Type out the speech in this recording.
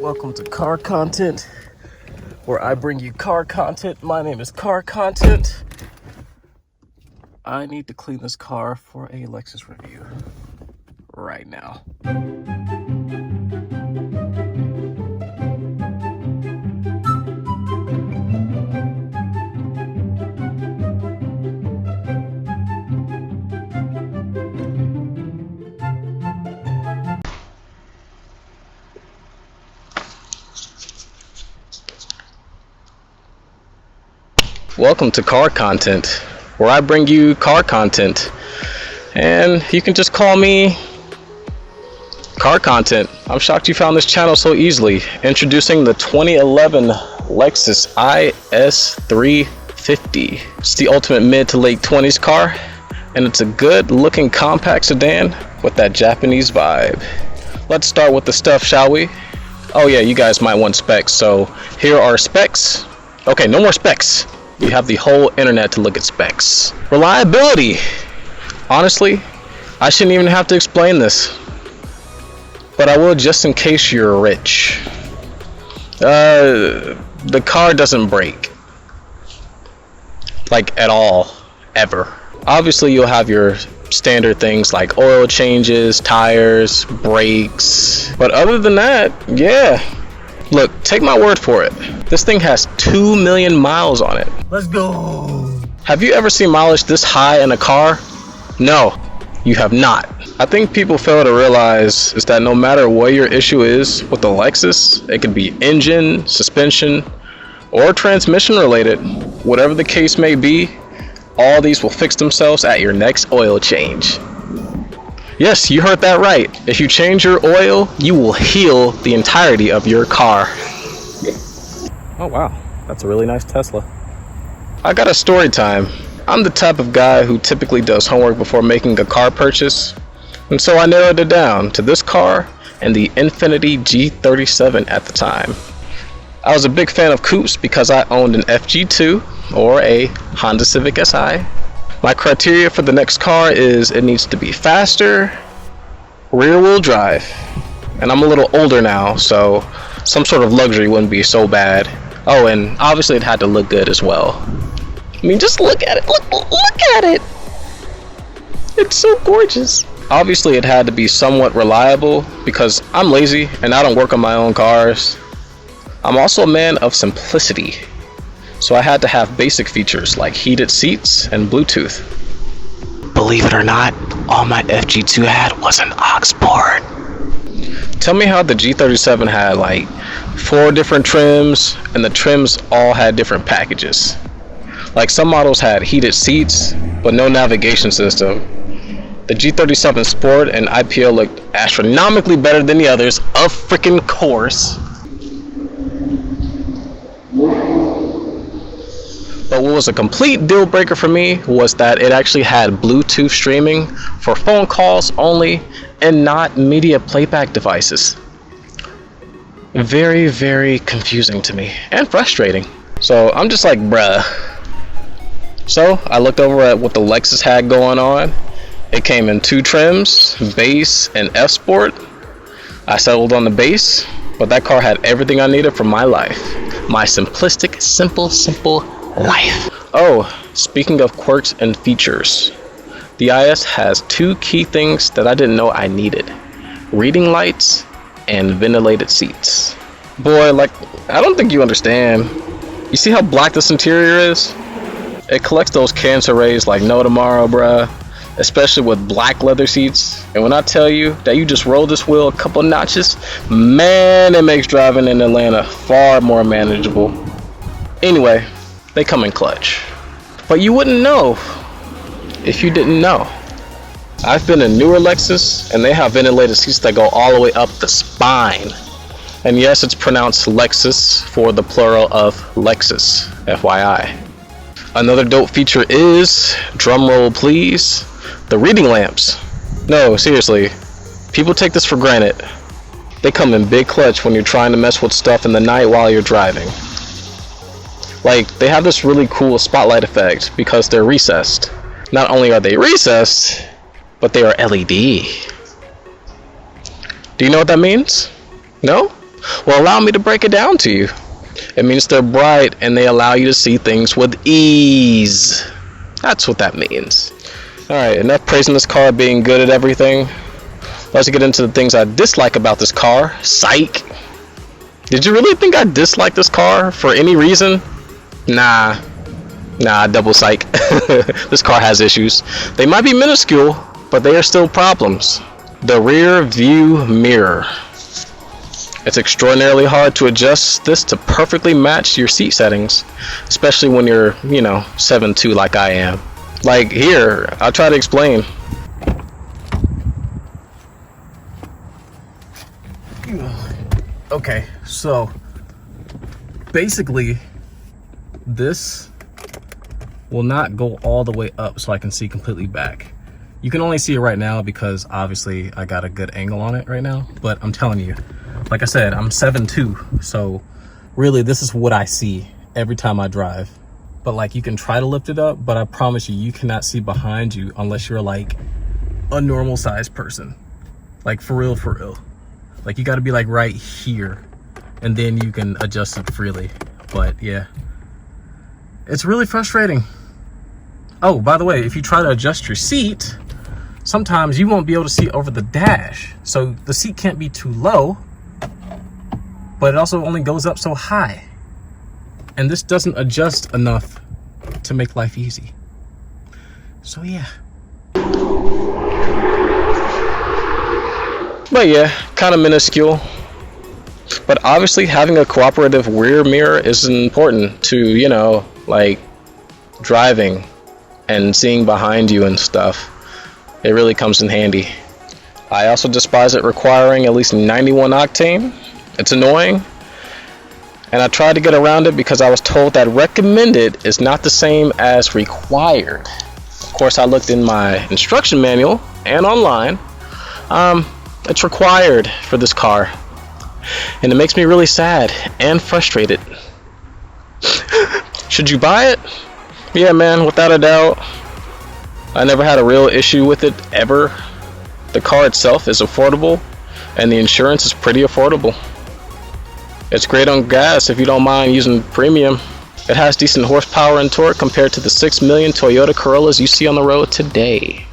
Welcome to Car Content, where I bring you car content. My name is Car Content. I need to clean this car for a Lexus review right now. Welcome to Car Content, where I bring you car content, and you can just call me Car Content. I'm shocked you found this channel so easily. Introducing the 2011 Lexus IS350. It's the ultimate mid to late 20s car, and it's a good looking compact sedan with that Japanese vibe. Let's start with the stuff, shall we? Oh yeah, you guys might want specs, so here are specs. Okay, no more specs. You have the whole internet to look at specs. Reliability. Honestly, I shouldn't even have to explain this, but I will just in case you're rich. The car doesn't break, like at all, ever. Obviously, you'll have your standard things like oil changes, tires, brakes, but other than that, yeah. Look, take my word for it. This thing has 2 million miles on it. Let's go. Have you ever seen mileage this high in a car? No, you have not. I think people fail to realize is that no matter what your issue is with the Lexus, it could be engine, suspension, or transmission related. Whatever the case may be, all these will fix themselves at your next oil change. Yes, you heard that right. If you change your oil, you will heal the entirety of your car. Oh wow, that's a really nice Tesla. I got a story time. I'm the type of guy who typically does homework before making a car purchase, and so I narrowed it down to this car and the Infiniti G37 at the time. I was a big fan of coupes because I owned an FG2 or a Honda Civic Si. My criteria for the next car is it needs to be faster, rear-wheel drive, and I'm a little older now, so some sort of luxury wouldn't be so bad. Oh, and obviously it had to look good as well. I mean, just look at it. Look at it. It's so gorgeous. Obviously, it had to be somewhat reliable because I'm lazy and I don't work on my own cars. I'm also a man of simplicity, so I had to have basic features like heated seats and Bluetooth. Believe it or not, all my FG2 had was an aux port. Tell me how the G37 had like 4 different trims, and the trims all had different packages. Like some models had heated seats, but no navigation system. The G37 Sport and IPO looked astronomically better than the others, of freaking course. But what was a complete deal breaker for me was that it actually had Bluetooth streaming for phone calls only and not media playback devices. Very, very confusing to me and frustrating. So I'm just like, bruh. So I looked over at what the Lexus had going on. It came in 2 trims, base and F Sport. I settled on the base, but that car had everything I needed for my life. My simplistic, simple life. Oh, speaking of quirks and features, the IS has 2 key things that I didn't know I needed: reading lights and ventilated seats. Boy, like, I don't think you understand. You see how black this interior is? It collects those cancer rays like no tomorrow, bruh. Especially with black leather seats. And when I tell you that you just roll this wheel a couple notches, man, it makes driving in Atlanta far more manageable. Anyway, they come in clutch. But you wouldn't know if you didn't know. I've been in newer Lexus, and they have ventilated seats that go all the way up the spine. And yes, it's pronounced Lexus for the plural of Lexus, FYI. Another dope feature is, drumroll please, the reading lamps. No, seriously, people take this for granted. They come in big clutch when you're trying to mess with stuff in the night while you're driving. Like, they have this really cool spotlight effect because they're recessed. Not only are they recessed, but they are LED. Do you know what that means? No? Well, allow me to break it down to you. It means they're bright and they allow you to see things with ease. That's what that means. Alright, enough praising this car being good at everything. Let's get into the things I dislike about this car. Psych. Did you really think I dislike this car for any reason? Nah, double psych. This car has issues. They might be minuscule, but they are still problems. The rear view mirror. It's extraordinarily hard to adjust this to perfectly match your seat settings, especially when you're, 7'2" like I am. Like here, I'll try to explain. Okay, so basically this will not go all the way up so I can see completely back. You can only see it right now because obviously I got a good angle on it right now, but I'm telling you, like I said, I'm 7'2", so really this is what I see every time I drive. But like, you can try to lift it up, but I promise you, you cannot see behind you unless you're like a normal sized person. Like for real. Like you gotta be like right here and then you can adjust it freely. But yeah, it's really frustrating. Oh, by the way, if you try to adjust your seat, sometimes you won't be able to see over the dash. So the seat can't be too low, but it also only goes up so high. And this doesn't adjust enough to make life easy. So yeah. But yeah, kind of minuscule. But obviously having a cooperative rear mirror is important to, like driving and seeing behind you and stuff. It really comes in handy. I also despise it requiring at least 91 octane. It's annoying. And I tried to get around it because I was told that recommended is not the same as required. Of course, I looked in my instruction manual and online. It's required for this car. And it makes me really sad and frustrated. Should you buy it? Yeah, man, without a doubt. I never had a real issue with it ever. The car itself is affordable and the insurance is pretty affordable. It's great on gas if you don't mind using premium. It has decent horsepower and torque compared to the 6 million Toyota Corollas you see on the road today.